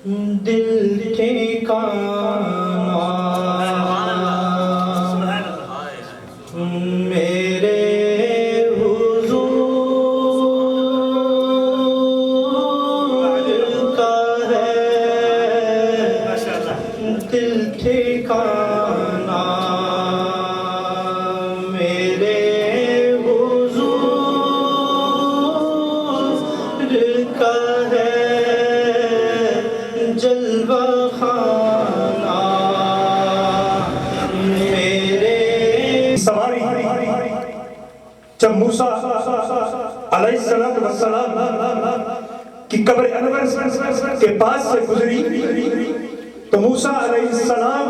دل ٹھکانا میرے حضور کا ہے، دل ٹھکانا میرے حضور کا ہے، جلوہ خانہ میرے سواری جب موسیٰ علیہ السلام کی قبر انور کے پاس سے گزری تو موسیٰ علیہ السلام